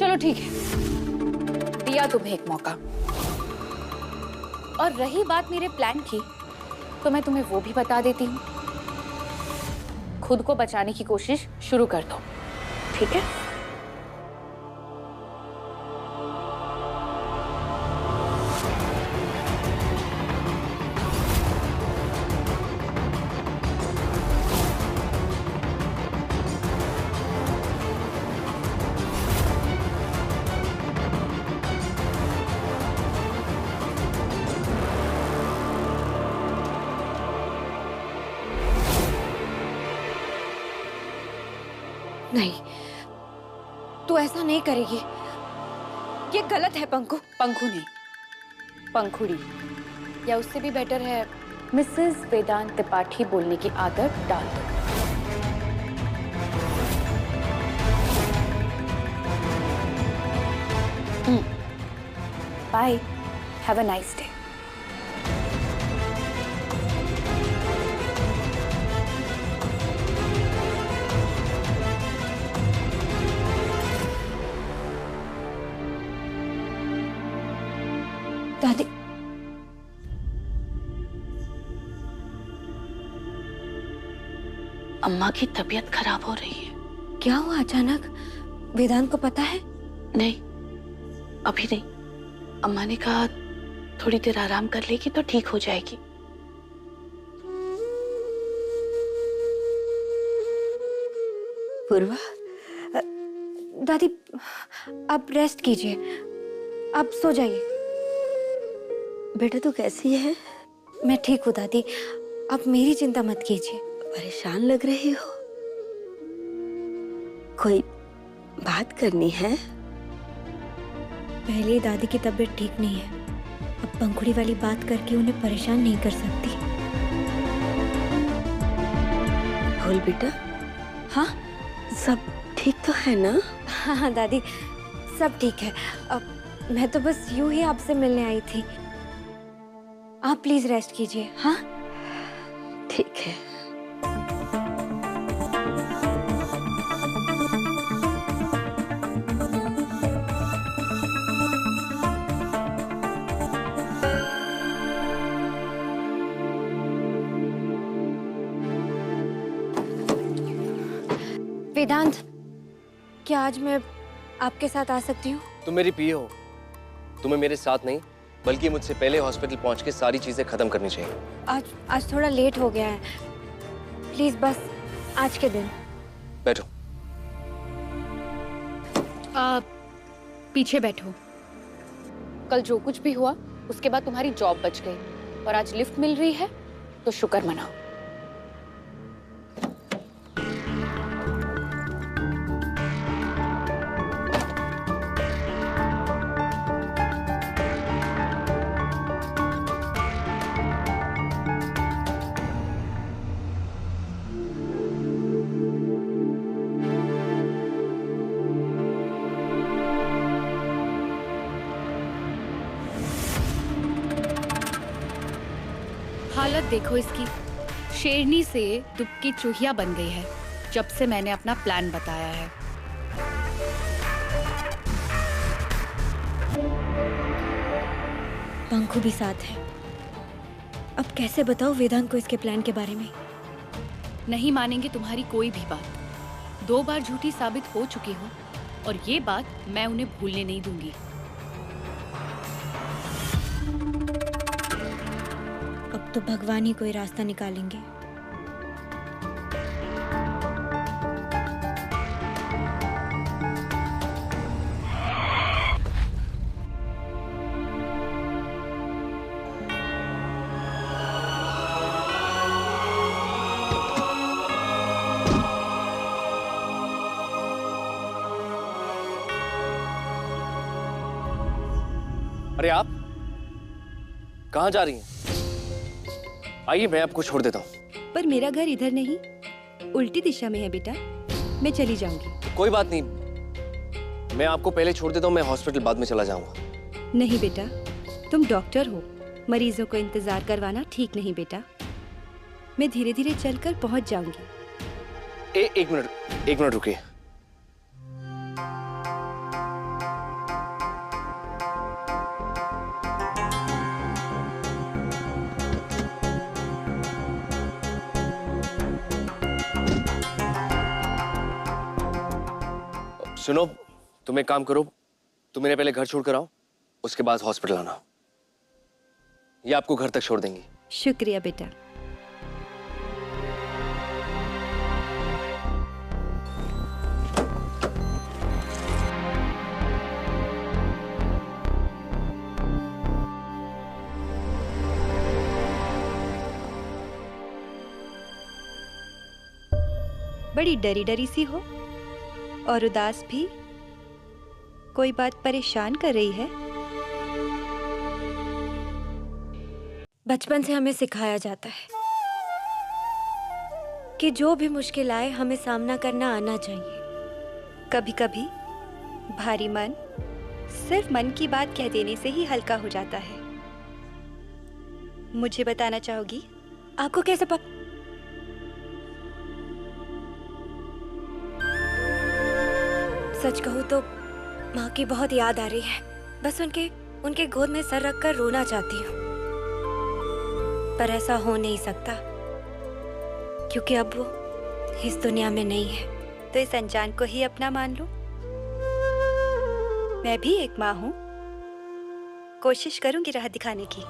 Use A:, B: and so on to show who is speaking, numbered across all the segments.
A: चलो ठीक है, दिया तुम्हें एक मौका। और रही बात मेरे प्लान की, तो मैं तुम्हें वो भी बता देती हूँ। खुद को बचाने की कोशिश शुरू कर दो, ठीक है?
B: नहीं, तू ऐसा नहीं करेगी। ये गलत है पंखु।
A: पंखु नहीं, पंखुड़ी, या उससे भी बेटर है मिसेस वेदांत त्रिपाठी बोलने की आदत डाल दो। Bye, have a nice day.
B: दादी,
C: अम्मा की तबीयत खराब हो रही है।
B: क्या हुआ अचानक? वेदांत को पता है?
C: नहीं, अभी नहीं। अम्मा ने कहा थोड़ी देर आराम कर लेगी तो ठीक हो जाएगी।
B: पूर्वा, दादी आप रेस्ट कीजिए, आप सो जाइए।
D: बेटा तू कैसी है?
B: मैं ठीक हूँ दादी, आप मेरी चिंता मत कीजिए।
D: परेशान लग रही हो, कोई बात करनी है?
B: पहले ही दादी की तबीयत ठीक नहीं है, अब पंखुड़ी वाली बात करके उन्हें परेशान नहीं कर सकती।
D: बोल बेटा।
B: हाँ
D: सब ठीक तो है ना?
B: हाँ हाँ दादी, सब ठीक है। अब मैं तो बस यूं ही आपसे मिलने आई थी। आप प्लीज रेस्ट कीजिए। हाँ
D: ठीक है।
B: वेदांत, क्या आज मैं आपके साथ आ सकती हूँ?
E: तुम मेरी पी हो, तुम्हें मेरे साथ नहीं बल्कि मुझसे पहले हॉस्पिटल पहुंच के सारी चीजें खत्म करनी चाहिए।
B: आज थोड़ा लेट हो गया है, प्लीज बस आज के दिन।
E: बैठो।
A: पीछे बैठो। कल जो कुछ भी हुआ उसके बाद तुम्हारी जॉब बच गई और आज लिफ्ट मिल रही है तो शुक्र मनाओ। हालत देखो इसकी, शेरनी से दुबकी चूहिया बन गई है जब से मैंने अपना प्लान बताया है।
B: पंखु भी साथ है। अब कैसे बताओ वेदांत को इसके प्लान के बारे में?
A: नहीं मानेंगे तुम्हारी कोई भी बात। 2 बार झूठी साबित हो चुकी हो और ये बात मैं उन्हें भूलने नहीं दूंगी।
B: अब तो भगवान ही कोई रास्ता निकालेंगे।
E: अरे आप कहाँ जा रही हैं? आइए मैं आपको छोड़ देता हूँ।
D: पर मेरा घर इधर नहीं, उल्टी दिशा में है बेटा, मैं चली जाऊंगी।
E: कोई बात नहीं, मैं आपको पहले छोड़ देता हूँ, मैं हॉस्पिटल बाद में चला जाऊंगा।
D: नहीं बेटा, तुम डॉक्टर हो, मरीजों को इंतजार करवाना ठीक नहीं बेटा। मैं धीरे धीरे चलकर पहुंच जाऊंगी।
E: एक मिनट रुकिए। सुनो, तुम एक काम करो, तुम मेरे पहले घर छोड़ कर आओ, उसके बाद हॉस्पिटल आना। ये आपको घर तक छोड़ देंगी।
D: शुक्रिया बेटा। बड़ी डरी डरी सी हो और उदास भी। कोई बात परेशान कर रही है?
B: बचपन से हमें सिखाया जाता है कि जो भी मुश्किल आए हमें सामना करना आना चाहिए।
D: कभी कभी भारी मन सिर्फ मन की बात कह देने से ही हल्का हो जाता है। मुझे बताना चाहोगी?
B: आपको कैसे पता? सच कहूँ तो माँ की बहुत याद आ रही है। बस उनके गोद में सर रखकर रोना चाहती हूँ, पर ऐसा हो नहीं सकता क्योंकि अब वो इस दुनिया में नहीं है।
D: तो इस अनजान को ही अपना मान लो। मैं भी एक माँ हूँ, कोशिश करूंगी राह दिखाने की।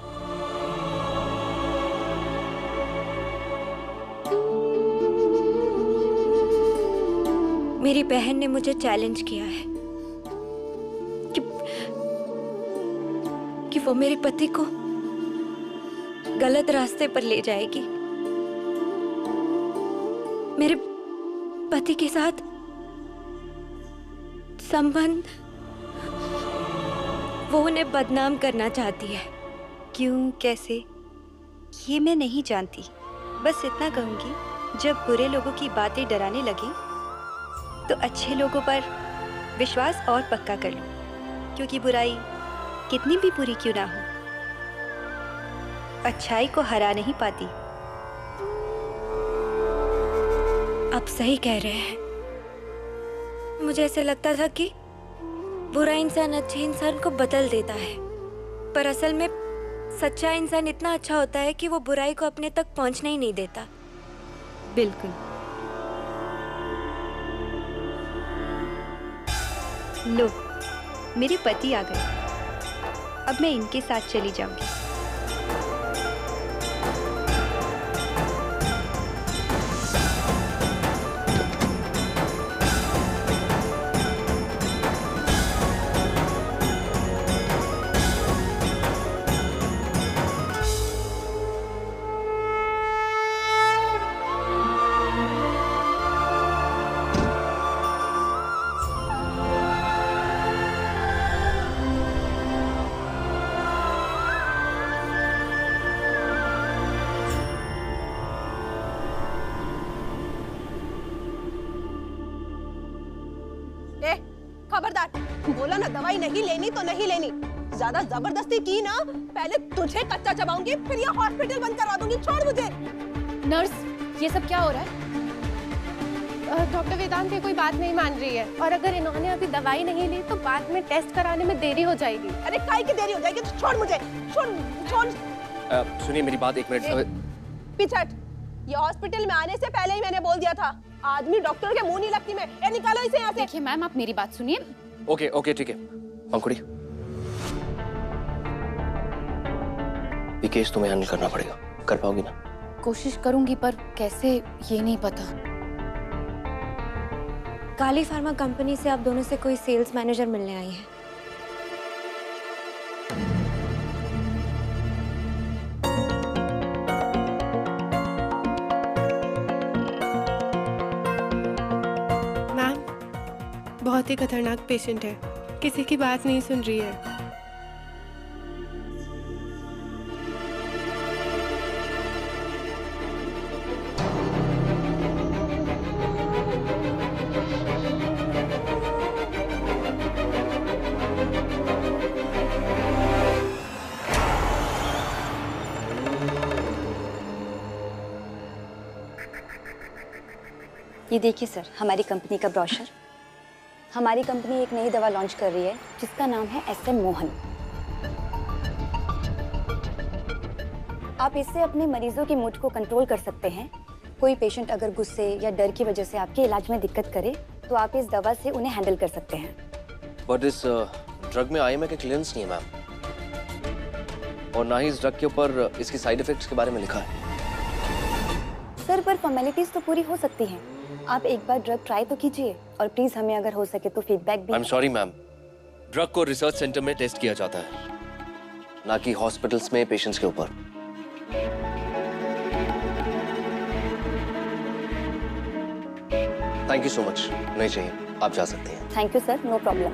B: मेरी बहन ने मुझे चैलेंज किया है कि वो मेरे पति को गलत रास्ते पर ले जाएगी। मेरे पति के साथ संबंध वो उन्हें बदनाम करना चाहती है।
D: क्यों, कैसे, ये मैं नहीं जानती। बस इतना कहूंगी, जब बुरे लोगों की बातें डराने लगी तो अच्छे लोगों पर विश्वास और पक्का कर लो, क्योंकि बुराई कितनी भी बुरी क्यों ना हो, अच्छाई को हरा नहीं पाती।
B: आप सही कह रहे हैं। मुझे ऐसे लगता था कि बुरा इंसान अच्छे इंसान को बदल देता है, पर असल में सच्चा इंसान इतना अच्छा होता है कि वो बुराई को अपने तक पहुंचने ही नहीं देता।
D: बिल्कुल। लो, मेरे पति आ गए। अब मैं इनके साथ चली जाऊंगी।
F: खबरदार, बोला ना दवाई नहीं लेनी तो नहीं लेनी। ज्यादा जबरदस्ती की ना, पहले तुझे कच्चा चबाऊंगी, फिर ये हॉस्पिटल बंद करवा दूंगी। छोड़ मुझे।
A: नर्स, ये सब क्या हो रहा है?
G: डॉक्टर वेदांत ये कोई बात नहीं मान रही है, और अगर इन्होंने अभी दवाई नहीं ली तो बाद में टेस्ट कराने में देरी हो जाएगी।
F: अरे काहे की देरी हो जाएगी? तो छोड़ मुझे, छोड़ छोड़।
E: सुनिए मेरी बात, एक मिनट।
F: पीछे हट। ये हॉस्पिटल में आने से पहले ही मैंने बोल दिया था, आदमी डॉक्टर के मुंह नहीं लगती मैं। ये निकालो इसे यहाँ से।
A: देखिए मैम, आप मेरी बात सुनिए।
E: ओके ओके ठीक है। पंखुड़ी, ये केस तुम्हें हैंडल करना पड़ेगा। कर पाओगी ना?
A: कोशिश करूंगी, पर कैसे ये नहीं पता।
B: काली फार्मा कंपनी से आप दोनों से कोई सेल्स मैनेजर मिलने आई है।
G: बहुत ही खतरनाक पेशेंट है, किसी की बात नहीं सुन रही है।
H: ये देखिए सर, हमारी कंपनी का ब्रोशर। हमारी कंपनी एक नई दवा लॉन्च कर रही है जिसका नाम है SM मोहन। आप इससे अपने मरीजों की मूड को कंट्रोल कर सकते हैं। कोई पेशेंट अगर गुस्से या डर की वजह से आपके इलाज में दिक्कत करे तो आप इस दवा से उन्हें हैंडल कर सकते हैं।
E: बट इस ड्रग में IMA का क्लियरेंस नहीं है मैम, और ना ही इस ड्रग के ऊपर इसकी साइड इफेक्ट्स के बारे में लिखा है।
H: सर, पर फॉर्मेलिटीज तो पूरी हो सकती हैं। आप एक बार ड्रग ट्राई तो कीजिए, और प्लीज हमें अगर हो सके तो फीडबैक भी।
E: I am sorry ma'am, drug को रिसर्च सेंटर में टेस्ट किया जाता है, ना कि हॉस्पिटल्स में पेशेंट्स के ऊपर। Thank you so much. नहीं चाहिए, आप जा सकते हैं।
H: Thank you sir, no problem.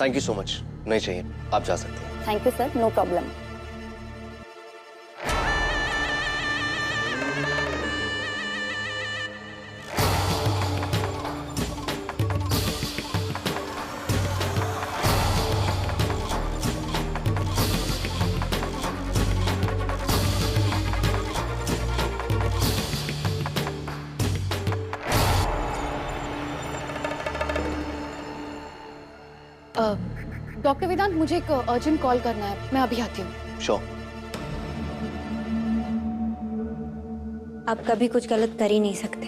E: Thank you so much. नहीं चाहिए, आप जा सकते हैं।
H: Thank you sir, no problem.
A: Doctor Vedant, मुझे एक अर्जेंट कॉल करना है, मैं अभी आती हूँ।
E: श्योर।
B: आप कभी कुछ गलत कर ही नहीं सकते।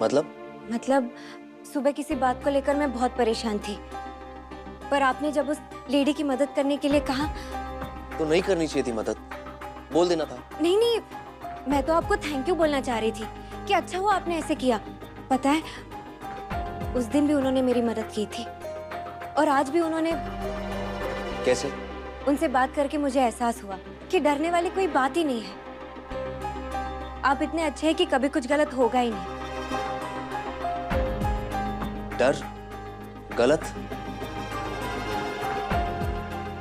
B: मतलब सुबह किसी बात को लेकर मैं बहुत परेशान थी, पर आपने जब उस लेडी की मदद करने के लिए कहा
E: तो नहीं करनी चाहिए थी मदद, बोल देना था।
B: नहीं, मैं तो आपको थैंक यू बोलना चाह रही थी कि अच्छा हुआ आपने ऐसे किया। पता है, उस दिन भी उन्होंने मेरी मदद की थी, और आज भी उन्होंने।
E: कैसे?
B: उनसे बात करके मुझे एहसास हुआ कि डरने वाली कोई बात ही नहीं है। आप इतने अच्छे हैं कि कभी कुछ गलत होगा ही नहीं।
E: डर? गलत?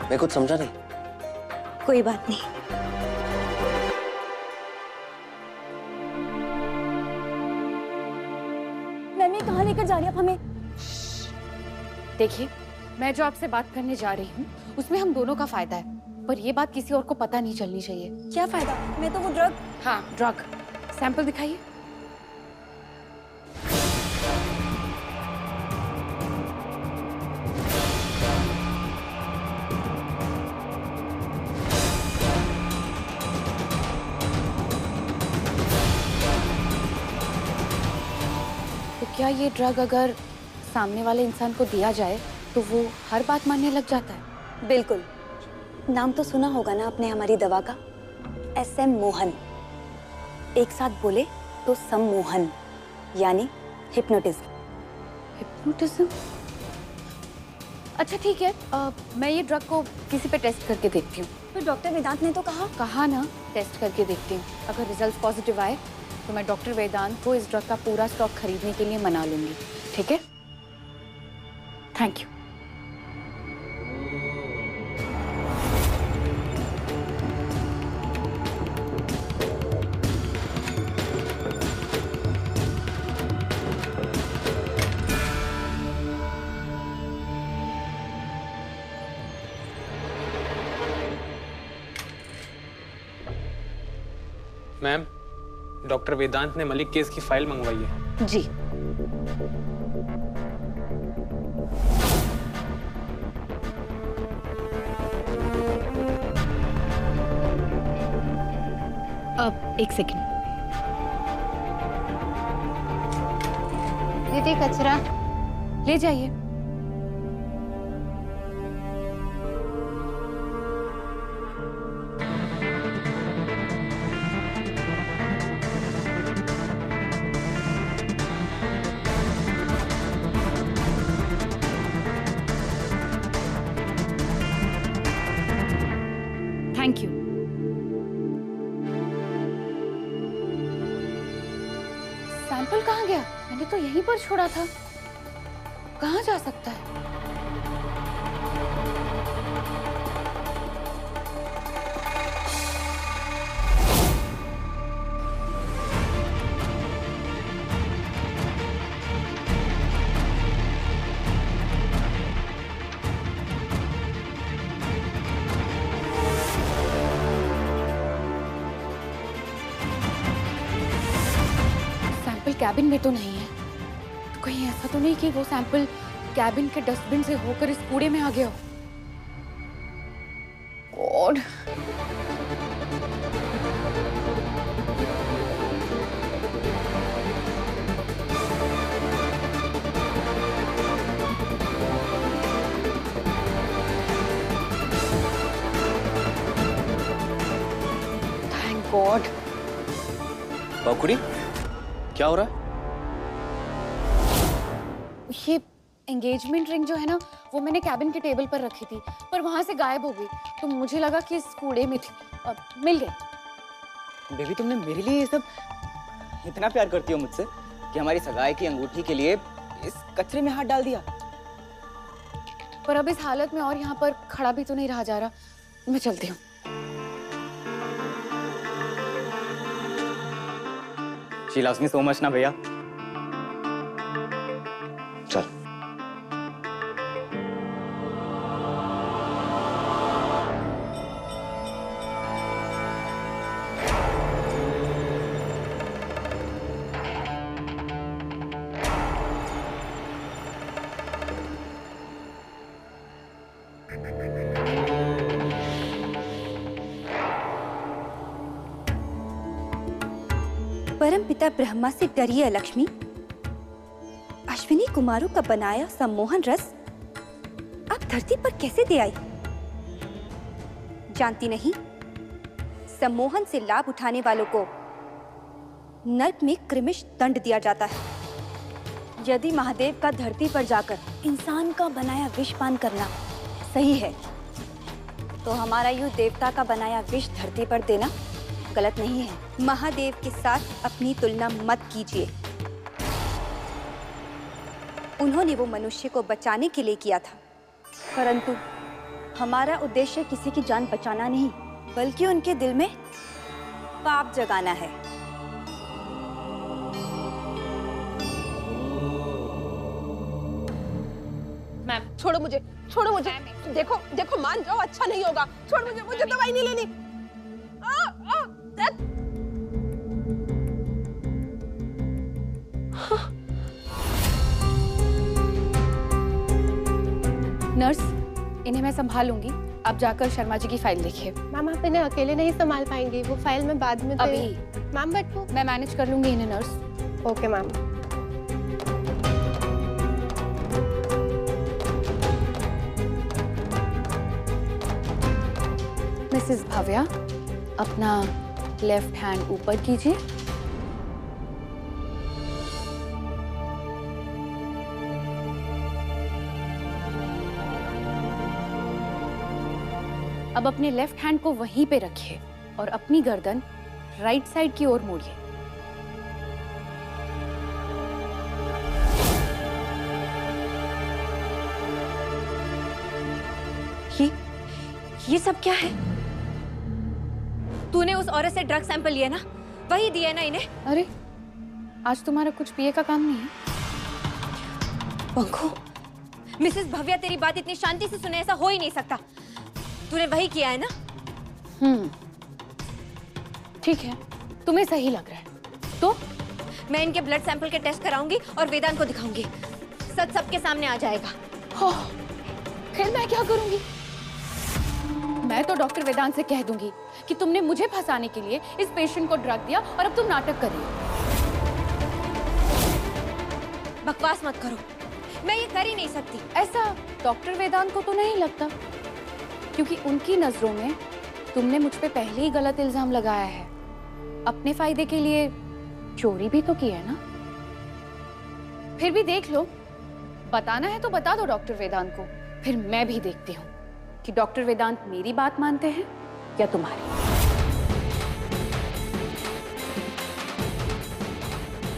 E: मैं कुछ समझा नहीं।
B: कोई बात नहीं।
H: मैम, ये कहाँ लेकर जा रही हैं आप हमें?
A: देखिए, मैं जो आपसे बात करने जा रही हूँ उसमें हम दोनों का फायदा है, पर ये बात किसी और को पता नहीं चलनी चाहिए।
H: क्या फायदा? मैं तो वो ड्रग।
A: हाँ, ड्रग। सैंपल दिखाइए। तो क्या ये ड्रग अगर सामने वाले इंसान को दिया जाए तो वो हर बात मानने लग जाता है?
H: बिल्कुल। नाम तो सुना होगा ना आपने हमारी दवा का, SM मोहन। एक साथ बोले तो सम्मोहन, यानी हिप्नोटिज्म।
A: हिप्नोटिज्म? अच्छा ठीक है, मैं ये ड्रग को किसी पे टेस्ट करके देखती हूँ।
H: तो डॉक्टर वेदांत ने तो कहा
A: ना टेस्ट करके देखती हूँ। अगर रिजल्ट पॉजिटिव आए तो मैं डॉक्टर वेदांत को इस ड्रग का पूरा स्टॉक खरीदने के लिए मना लूंगी। ठीक है? Thank you.
I: मैम, डॉक्टर वेदांत ने मलिक केस की फाइल मंगवाई है।
A: जी। अब एक सेकंड। दीदी, कचरा ले जाइए। Thank you. सैंपल कहाँ गया? मैंने तो यहीं पर छोड़ा था। कहाँ जा सकता है? कैबिन में तो नहीं है, तो कहीं ऐसा तो नहीं कि वो सैंपल कैबिन के डस्टबिन से होकर इस कूड़े में आ गया हो। गॉड।
E: बाकुड़ी, क्या हो रहा है?
A: ये एंगेजमेंट रिंग जो है ना, वो मैंने कैबिन के टेबल पर रखी थी, पर वहां से गायब हो गई, तो मुझे लगा कि इस कूड़े में थी। मिल गई।
J: बेबी, तुमने मेरे लिए ये सब इतना प्यार करती हो मुझसे कि हमारी सगाई की अंगूठी के लिए इस कचरे में हाथ डाल दिया।
A: पर अब इस हालत में और यहाँ पर खड़ा भी तो नहीं रहा जा रहा। मैं चलती हूँ।
J: She loves me so much ना भैया।
E: चल।
D: परम पिता ब्रह्मा से डरिए लक्ष्मी। अश्विनी कुमारों का बनाया सम्मोहन रस अब धरती पर कैसे दे आई? जानती नहीं, सम्मोहन से लाभ उठाने वालों को नर्क में कृमिश दंड दिया जाता है।
H: यदि महादेव का धरती पर जाकर इंसान का बनाया विष पान करना सही है, तो हमारा यूं देवता का बनाया विष धरती पर देना गलत नहीं है।
D: महादेव के साथ अपनी तुलना मत कीजिए। उन्होंने वो मनुष्य को बचाने के लिए किया था,
H: परंतु हमारा उद्देश्य किसी की जान बचाना नहीं, बल्कि उनके दिल में पाप जगाना है।
F: मैम छोड़ो मुझे, छोड़ो मुझे। देखो देखो, मान जाओ, अच्छा नहीं होगा। छोड़ मुझे, मुझे दवाई नहीं लेनी।
A: नर्स, इन्हें मैं संभालूंगी। आप जाकर शर्मा जी की फाइल देखिए।
G: मैम आप इन्हें अकेले नहीं संभाल पाएंगी, वो फाइल में बाद में
A: अभी
G: मैम बट वो
A: मैं मैनेज कर लूंगी इन्हें nurse.
G: Okay ma'am.
A: Mrs Bhavya, अपना लेफ्ट हैंड ऊपर कीजिए। अब अपने लेफ्ट हैंड को वहीं पे रखिए और अपनी गर्दन राइट साइड की ओर मोड़िए।
B: ये सब क्या है? तूने उस औरत से ड्रग सैंपल लिया ना? वही दिया ना इन्हें?
A: अरे, आज तुम्हारा कुछ पिए का काम नहीं है?
B: पंखो, मिसेस भव्या तेरी बात इतनी शांति से सुने ऐसा हो ही नहीं सकता। तूने वही किया है ना?
A: ठीक है, तुम्हें सही लग रहा है तो
B: मैं इनके ब्लड सैंपल के टेस्ट कराऊंगी और वेदांत को दिखाऊंगी। सच सबके सामने आ जाएगा।
A: फिर मैं क्या करूंगी? मैं तो डॉक्टर वेदांत से कह दूंगी कि तुमने मुझे फंसाने के लिए इस पेशेंट को ड्रग दिया और अब तुम नाटक कर रही हो।
B: बकवास मत करो, मैं ये कर ही नहीं सकती।
A: ऐसा डॉक्टर वेदांत को तो नहीं लगता, क्योंकि उनकी नजरों में तुमने मुझ पे पहले ही गलत इल्जाम लगाया है। अपने फायदे के लिए चोरी भी तो की है ना? फिर भी देख लो, बताना है तो बता दो डॉक्टर वेदांत को, फिर मैं भी देखती हूँ कि डॉक्टर वेदांत मेरी बात मानते हैं या तुम्हारी।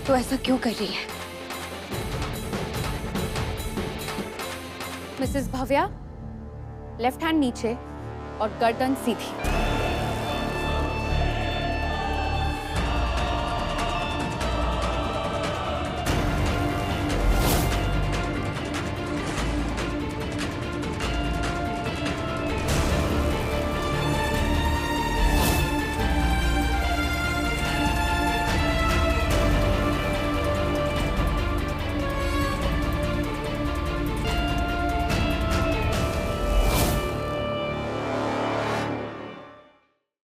B: तो ऐसा क्यों कर रही है?
A: मिसेस भव्या, लेफ्ट हैंड नीचे और गर्दन सीधी।